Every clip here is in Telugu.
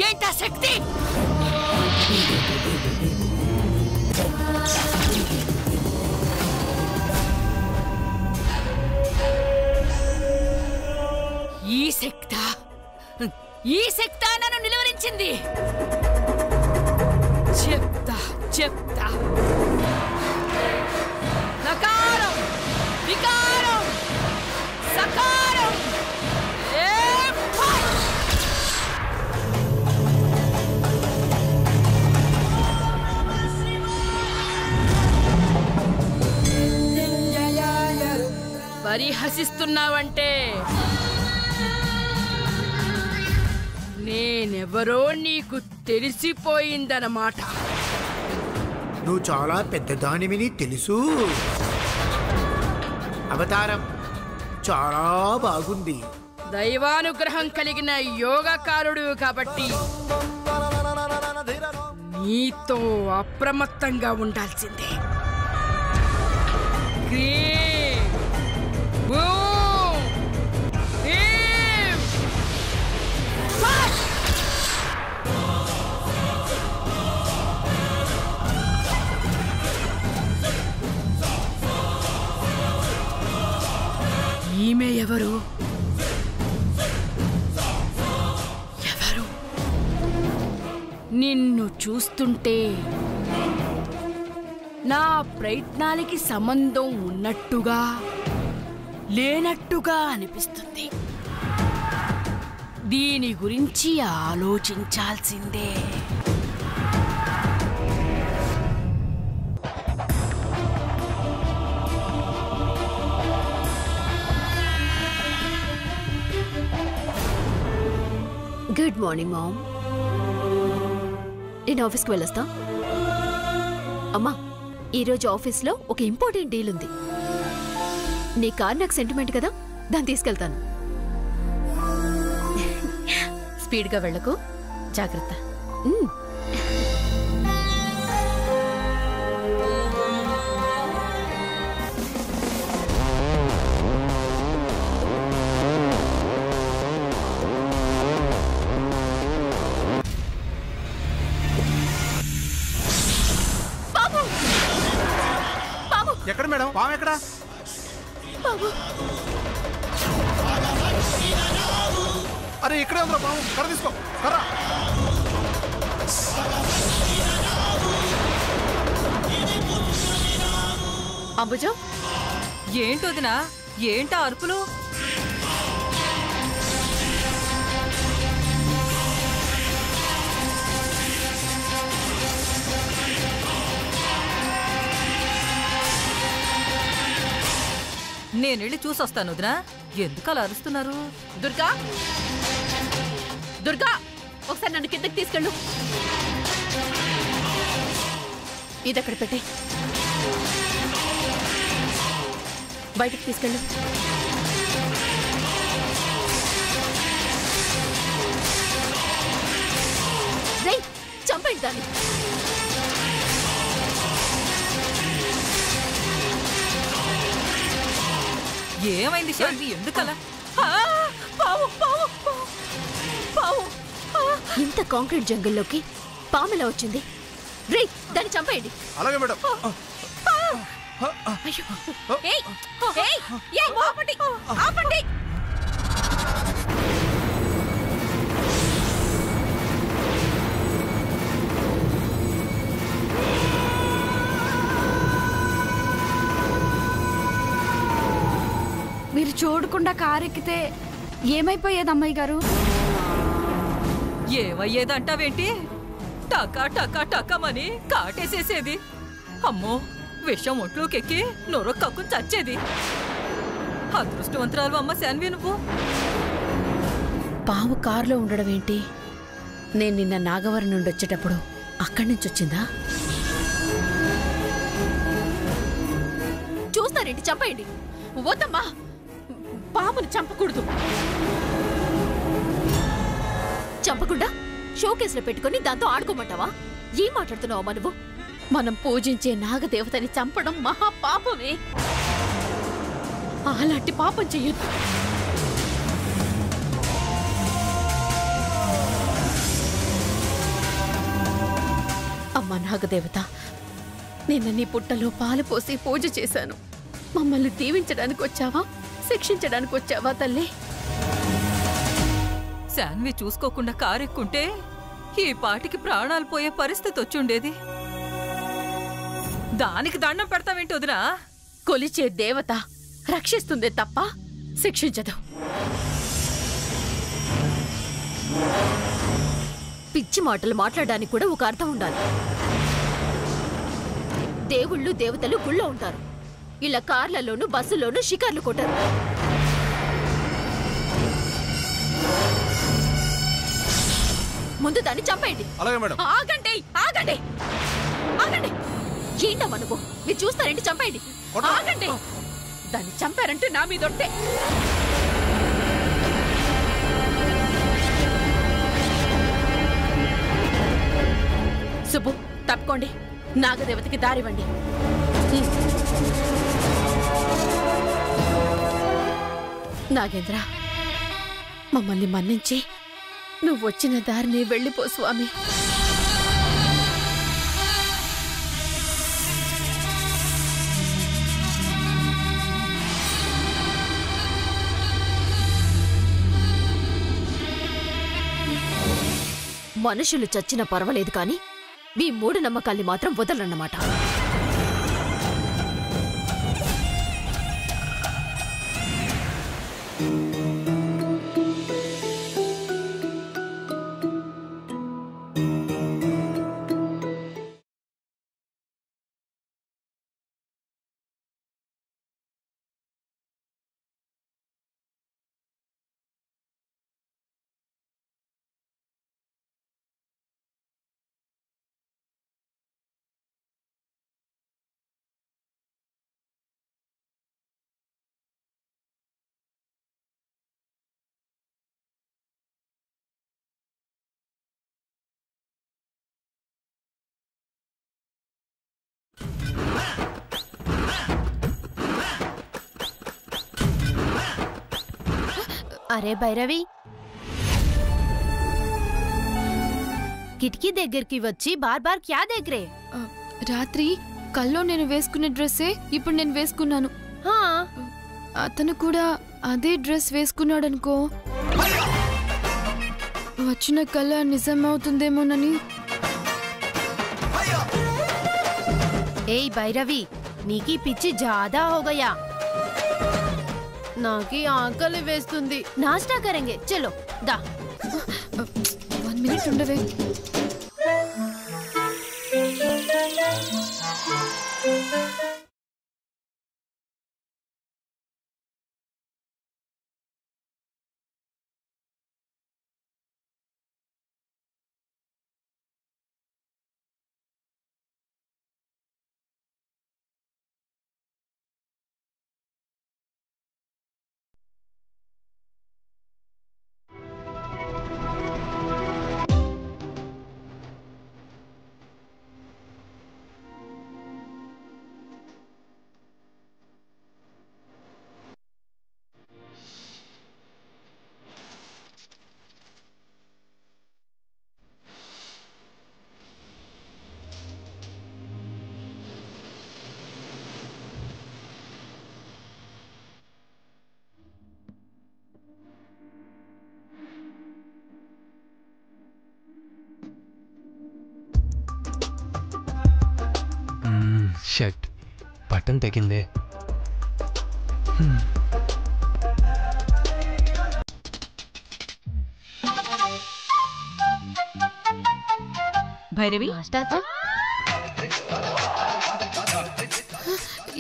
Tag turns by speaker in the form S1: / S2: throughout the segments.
S1: ఏంటా శక్తి? ఈ శక్తి నన్ను నిలువరించింది. చెప్తా నకారం వికారం సకారం పరిహసిస్తున్నావంటే నేనెవరో నీకు తెలిసిపోయిందన్నమాట.
S2: నువ్వు చాలా పెద్దదానివిని తెలుసు. అవతారం చాలా బాగుంది.
S1: దైవానుగ్రహం కలిగిన యోగకారుడు కాబట్టి నీతో అప్రమత్తంగా ఉండాల్సిందే. ఈమె ఎవరు? నిన్ను చూస్తుంటే నా ప్రయత్నానికి సంబంధం ఉన్నట్టుగా లేనట్టుగా అనిపిస్తుంది. దీని గురించి ఆలోచించాల్సిందే.
S3: Good morning ma'am. నేను ఆఫీస్కి వెళ్ళొస్తా. అమ్మా, ఈరోజు ఆఫీస్లో ఒక ఇంపార్టెంట్ డీల్ ఉంది. నీ కార్ నాకు సెంటిమెంట్ కదా, దాన్ని తీసుకెళ్తాను.
S4: స్పీడ్గా వెళ్ళకు, జాగ్రత్త.
S2: ఎక్కడ మేడం? పాము ఎక్కడ? అరే ఇక్కడే ఉందా పాము? కర్ర తీసుకో, కర్ర.
S4: అంబుజం, ఏంటోదినా? ఏంటా అరుపులు? నేనెళ్ళి చూసొస్తాను వదినా. ఎందుకు అలా అరుస్తున్నారు?
S3: దుర్గా, దుర్గా, ఒకసారి నన్ను కిందకి తీసుకెళ్ళు. ఇది అక్కడ పెట్టే, బయటికి తీసుకెళ్ళు. రేయ్, చంపండి దాన్ని.
S4: ఏమైంది శాంతి? ఎందుకలా?
S3: ఇంత కాంక్రీట్ జంగల్లోకి పాములా వచ్చింది. రేయ్, దాన్ని చంపేయండి.
S2: అలాగే మేడం.
S3: ఆపండి.
S5: మీరు చూడకుండా కారెక్కితే ఏమైపోయేది అమ్మాయి గారు?
S4: ఏమయ్యేదంటావేంటి? టకా టకా టకమని కాటేసేసేది. అమ్మో, విషం ఒంట్లోకెక్కి నొర కక్కుని చచ్చేది. అదృష్టవంతురాలు అమ్మ శాన్వి నువ్వు.
S1: పాము కారులో ఉండడం ఏంటి? నేను నిన్న నాగవరం నుండి వచ్చేటప్పుడు అక్కడి నుంచి వచ్చిందా?
S3: చూస్తారేంటి? చంపేయండి.
S1: వద్దమ్మా, పాముని చంపకూడదు.
S3: చంపకుండా షోకేస్లో పెట్టుకుని దాంతో ఆడుకోమంటావా? ఏం మాట్లాడుతున్నావమ్మా నువ్వు?
S1: మనం పూజించే నాగదేవతని చంపడం మహాపాపమే. అలాంటి పాపం చెయ్యొద్దు. అమ్మ నాగదేవత, నిన్న నీ పుట్టలో పాలు పోసి పూజ చేశాను. మమ్మల్ని దీవించడానికి వచ్చావా, శిక్షించడానికి వచ్చావా తల్లి?
S4: శాన్వి చూసుకోకుండా కారెక్కుంటే ఈ పాటికి ప్రాణాలు పోయే పరిస్థితి వచ్చుండేది. దానికి దండం పెడతావేంటి వదినా?
S1: కొలిచే దేవత రక్షిస్తుందే తప్ప శిక్షించదు.
S3: పిచ్చి మాటలు మాట్లాడడానికి కూడా ఒక అర్థం ఉండాలి. దేవుళ్ళు దేవతలు గుళ్ళో ఉంటారు. ఇలా కార్లలోనూ బస్సులోనూ షికార్లు కొట్టారు. ముందు దాన్ని చంపేయండి.
S2: అలాగే మేడం.
S1: ఆగండి, ఆగండి, ఆగండి.
S3: ఏంటమ్మా నువ్వు? మీరు చూస్తారేంటి? చంపేయండి.
S1: ఆగండి. దాన్ని చంపారంటే నా మీదొట్టే. సుబ్బు, తప్పుకోండి. నాగదేవతకి దారివ్వండి. నాగేంద్ర, మమ్మల్ని మన్నించి నువ్వొచ్చిన దారిని వెళ్ళిపో స్వామి.
S3: మనుషులు చచ్చినా పర్వాలేదు కానీ మీ మూఢనమ్మకాల్ని మాత్రం వదలన్నమాట.
S6: అరే భైరవి, కిటికీ దగ్గరికి వచ్చి బార్ బార్ క్యా దేఖ్ రే?
S5: రాత్రి కల్లో నేను వేసుకునే డ్రెస్సే ఇప్పుడు నేను వేసుకున్నాను. అతను కూడా అదే డ్రెస్ వేసుకున్నాడనుకో, వచ్చిన కళ నిజమవుతుందేమోనని.
S6: ఏయ్ భైరవి, నీకీ పిచ్చి జాదా హో గయా. నాకీ ఆకలి వేస్తుంది. నాస్టా కరెంగే, చలో దా.
S5: 1 మినిట్ ఉండవే.
S7: షట్, బటన్ తెగిందే.
S4: భైరవి,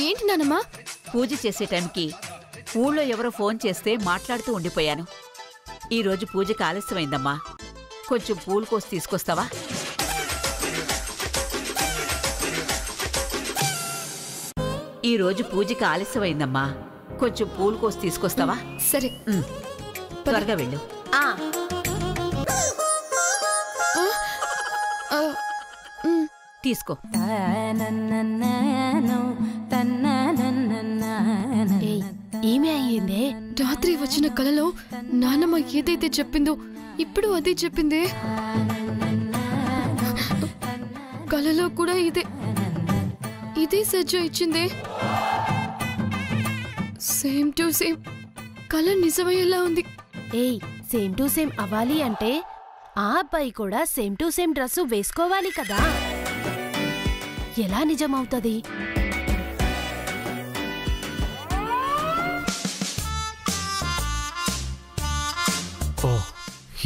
S5: ఏంటి నానమ్మా?
S8: పూజ చేసే టైంకి ఊళ్ళో ఎవరో ఫోన్ చేస్తే మాట్లాడుతూ ఉండిపోయాను. ఈరోజు పూజకి ఆలస్యమైందమ్మా, కొంచెం పూలు కోసి తీసుకొస్తావా? ఈరోజు పూజకి ఆలస్యమైందమ్మా, కొంచెం పూలు కోసి తీసుకొస్తావా?
S5: సరే.
S8: త్వరగా వెళ్ళు. తీసుకో.
S6: ఏమి అయ్యిందే?
S5: రాత్రి వచ్చిన కలలో నానమ్మ ఏదైతే చెప్పిందో ఇప్పుడు అదే చెప్పిందే. కలలో కూడా ఇదే సజ్జ ఇచ్చిందే. సేమ్ టు సేమ్ కల నిజమయ్యేలా ఉంది.
S6: ఏయ్, సేమ్ టు సేమ్ అవ్వాలి అంటే ఆ అబ్బాయి కూడా సేమ్ టు సేమ్ డ్రెస్సు వేసుకోవాలి కదా. ఎలా నిజమవుతుంది?
S7: ఓ,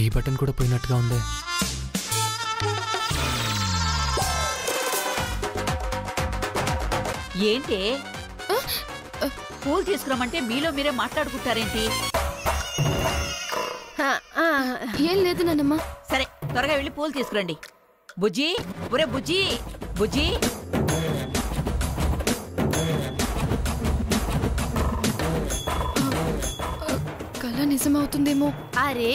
S7: ఈ బటన్ కూడా పోయినట్టుగా ఉంది.
S8: ఏంటి పూలు తీసుకురమ్మంటే మీలో మీరే మాట్లాడుకుంటారేంటి?
S5: ఏం లేదు నానమ్మ.
S8: సరే, త్వరగా వెళ్ళి పూలు తీసుకురండి. బుజ్జి, ఒరే బుజ్జి, బుజ్జి.
S5: కల నిజమవుతుందేమో.
S6: అరే,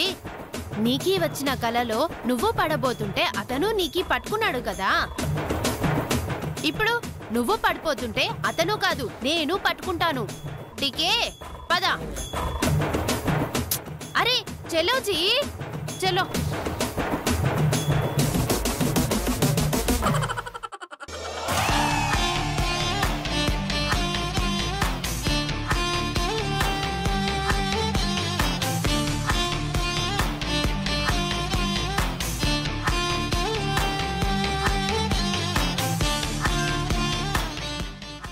S6: నీకీ వచ్చిన కలలో నువ్వు పడబోతుంటే అతను నీకీ పట్టుకున్నాడు కదా. ఇప్పుడు నువ్వు పడిపోతుంటే అతను కాదు నేను పట్టుకుంటాను. టీకే పద. అరే చలో జీ, చలో.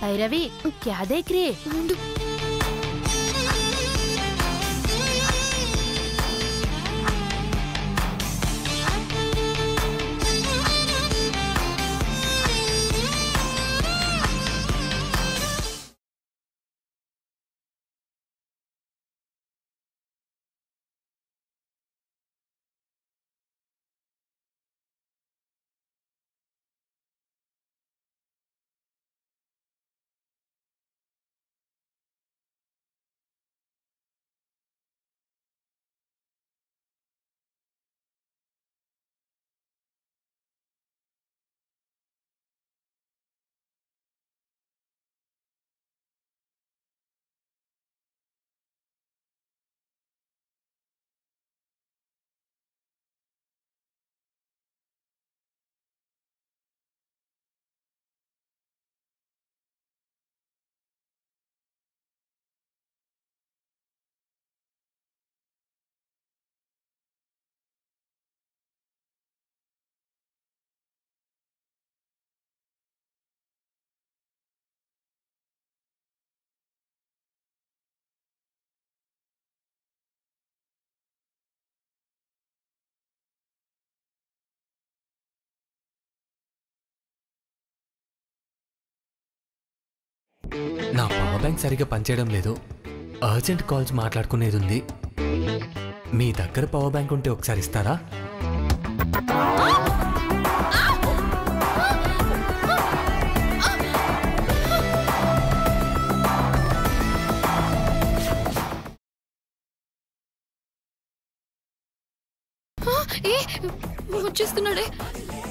S6: भैरवी, क्या देख रही है?
S7: నా పవర్ బ్యాంక్ సరిగ్గా పనిచేయడం లేదు. అర్జెంట్ కాల్స్ మాట్లాడుకునేది ఉంది. మీ దగ్గర పవర్ బ్యాంక్ ఉంటే ఒకసారి ఇస్తారా?
S5: వచ్చేస్తున్నాడే.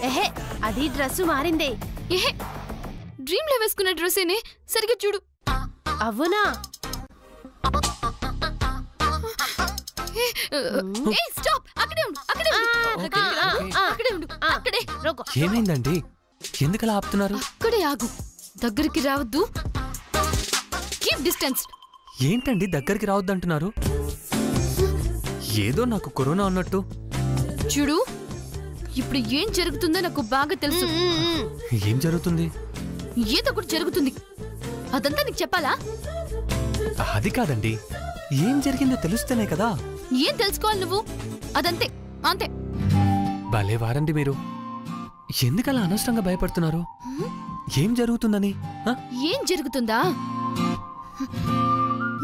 S6: ఏహే, అది డ్రెస్ మారిందే.
S5: ఏహే, డ్రీమ్ లో వేసుకున్న డ్రెస్సేనే, సరిగ్గా చూడు.
S6: అవునా?
S5: స్టాప్, అక్కడే ఉండు, అక్కడే ఉండు, అక్కడే ఉండు, అక్కడే.
S7: ఏమైందండి? ఎందుకలా ఆపుతున్నారు?
S5: అక్కడే ఆగు, దగ్గరికి రావద్దు. Keep distance.
S7: ఏంటండి దగ్గరికి రావద్దంటున్నారు? ఏదో నాకు కరోనా ఉన్నట్టు.
S5: చూడు, ఇప్పుడు ఏం జరుగుతుందో నాకు బాగా తెలుసు.
S7: ఏం జరుగుతుంది?
S5: ఏదో ఒకటి జరుగుతుంది. అదంతా నీకు చెప్పాలా?
S7: అది కాదండి, ఏం జరిగిందో తెలుస్తేనే కదా.
S5: ఏం తెలుసుకోవాలి నువ్వు? అదంతే, అంతే.
S7: భలే వారండి మీరు. ఎందుకలా అనవసరంగా భయపడుతున్నారు? ఏం జరుగుతుందని?
S5: ఏం జరుగుతుందా?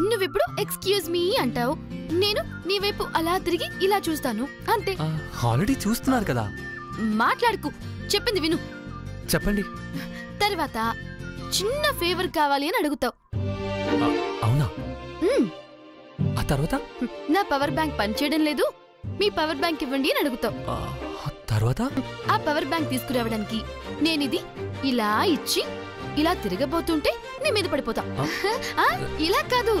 S5: నువ్విప్పుడు ఎక్స్క్యూజ్ మీ అంటావు, నేను నీ వైపు అలా తిరిగి ఇలా చూస్తాను అంతే.
S7: ఆల్రెడీ చూస్తున్నారు కదా.
S5: మాట్లాడుకు, చెప్పింది విను.
S7: చెప్పండి.
S5: తర్వాత చిన్న ఫేవర్ కావాలి అని అడుగుతావు.
S7: అవునా? ఆ తర్వాత
S5: నా పవర్ బ్యాంక్ పనిచేయడం లేదు, మీ పవర్ బ్యాంక్ ఇవ్వండి అని అడుగుతావు.
S7: తర్వాత
S5: ఆ పవర్ బ్యాంక్ తీసుకురావడానికి నేనిది ఇలా ఇచ్చి ఇలా తిరగబోతుంటే నీ మీద పడిపోతా. ఇలా కాదు,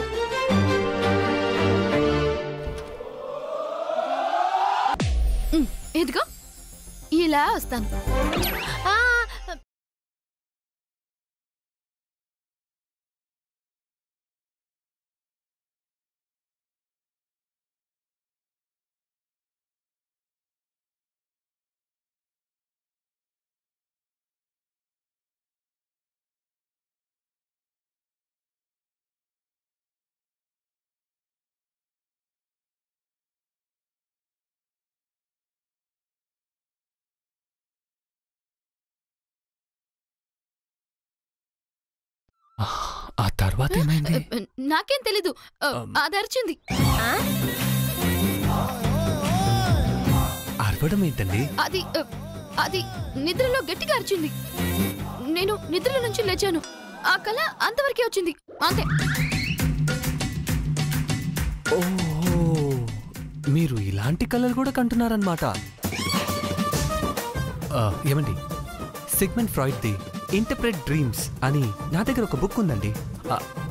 S5: ఇదిగో ఇలా వస్తాను.
S7: ఆ తర్వాత ఏమైంది?
S5: నాకేం తెలీదు, అది అరిచింది.
S7: అరవడం ఏంటండి?
S5: అది నిద్రలో గట్టిగా అరిచింది. నేను నిద్రలో నుంచి లేచాను, ఆ కళ అంతవరకే వచ్చింది అంతే.
S7: ఓహో, మీరు ఇలాంటి కళలు కూడా కంటున్నారన్నమాట. ఏమండి, Sigmund Freud the interpret dreams అని నా దగ్గర ఒక బుక్ ఉందండి.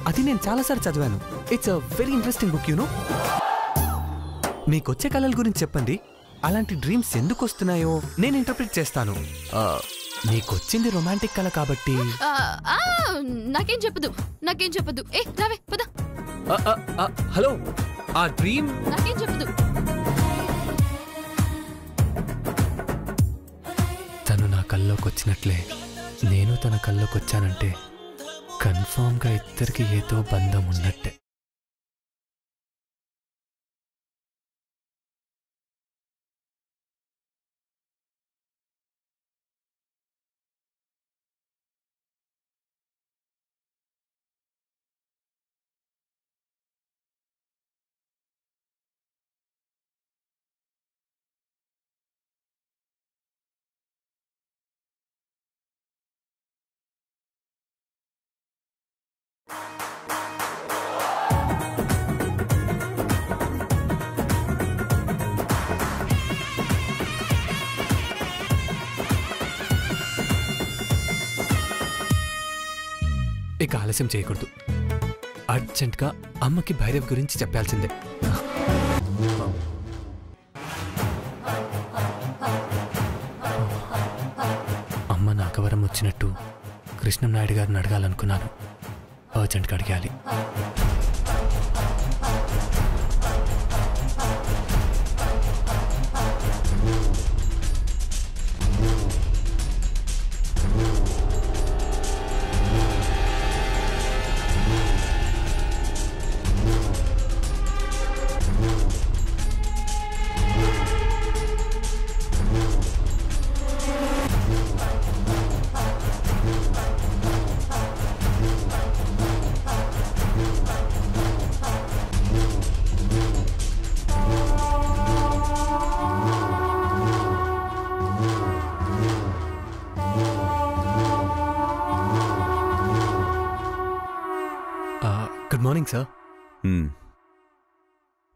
S7: అది నేను చాలాసార్లు చదివాను. It's a very interesting book, you know. మీకొచ్చే కళల గురించి చెప్పండి. అలాంటి డ్రీమ్స్ ఎందుకు వస్తున్నాయో నేను ఇంటర్ప్రిట్ చేస్తాను. మీకొచ్చింది రొమాంటిక్ కళ కాబట్టి
S5: నాకేం చెప్పదు. ఏ రావే పద.
S7: హలో, ఆ డ్రీమ్
S5: నాకేం చెప్పదు.
S7: తను నా కల్లోకి వచ్చినట్లే నేను తన కల్లోకి వచ్చానంటే కన్ఫామ్గా ఇద్దరికి ఏదో బంధం ఉన్నట్టే. ఇక ఆలస్యం చేయకూడదు. అర్జెంట్గా అమ్మకి భైరవ్ గురించి చెప్పాల్సిందే. అమ్మ నాకవరం వచ్చినట్టు కృష్ణనాయుడు గారిని అడగాలనుకున్నాను. అర్జెంట్గా అడగాలి. Good morning sir.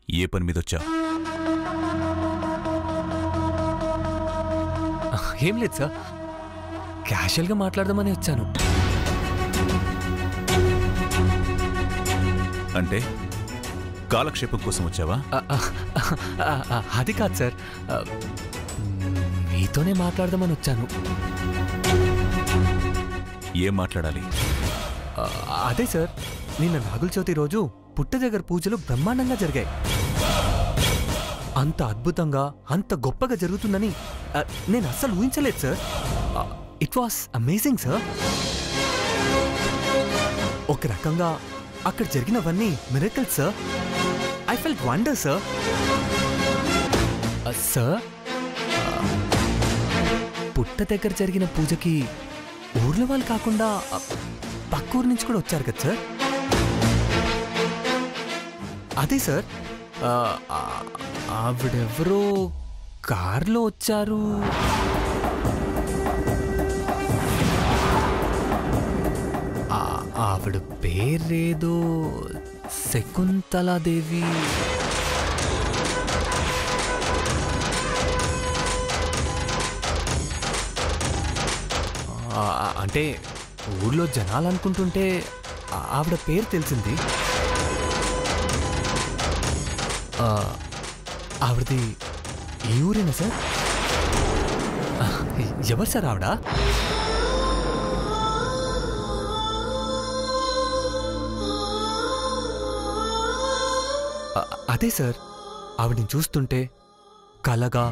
S9: ఏ పని మీద వచ్చా?
S7: ఏం లేదు సార్, క్యాషువల్గా మాట్లాడదామని వచ్చాను.
S9: అంటే కాలక్షేపం కోసం వచ్చావా?
S7: అది కాదు సార్, మీతోనే మాట్లాడదామని వచ్చాను.
S9: ఏం మాట్లాడాలి?
S7: అదే సార్, నిన్న నాగుల చవితి రోజు పుట్ట దగ్గర పూజలు బ్రహ్మాండంగా జరిగాయి. అంత అద్భుతంగా అంత గొప్పగా జరుగుతుందని నేను అస్సలు ఊహించలేదు sir. It was amazing sir. ఒక రకంగా అక్కడ జరిగినవన్నీ miracles sir. I felt wonder sir. Sir, పుట్ట దగ్గర జరిగిన పూజకి ఊర్లో వాళ్ళు కాకుండా పక్క ఊరు నుంచి కూడా వచ్చారు కదా సార్. అదే సార్, ఆవిడెవరో కార్లో వచ్చారు. ఆవిడ పేరేదో శకుంతలాదేవి. అంటే ఊళ్ళో జనాలు అనుకుంటుంటే ఆవిడ పేరు తెలిసింది. ఆవిడది ఈ ఊరేనా సార్? ఎవరు సార్ ఆవిడ? అదే సార్, ఆవిడని చూస్తుంటే కలగా,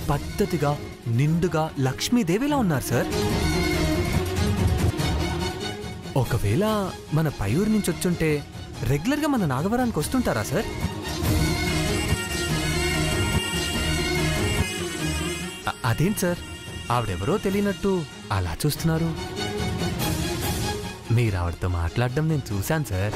S7: పద్ధతిగా, నిండుగా లక్ష్మీదేవిలా ఉన్నారు సార్. ఒకవేళ మన పై ఊరి నుంచి వచ్చుంటే రెగ్యులర్గా మన నాగవరానికి వస్తుంటారా సార్? అదేంటి సార్, ఆవిడెవరో తెలియనట్టు అలా చూస్తున్నారు? మీరు ఆవిడతో మాట్లాడడం నేను చూశాను సార్.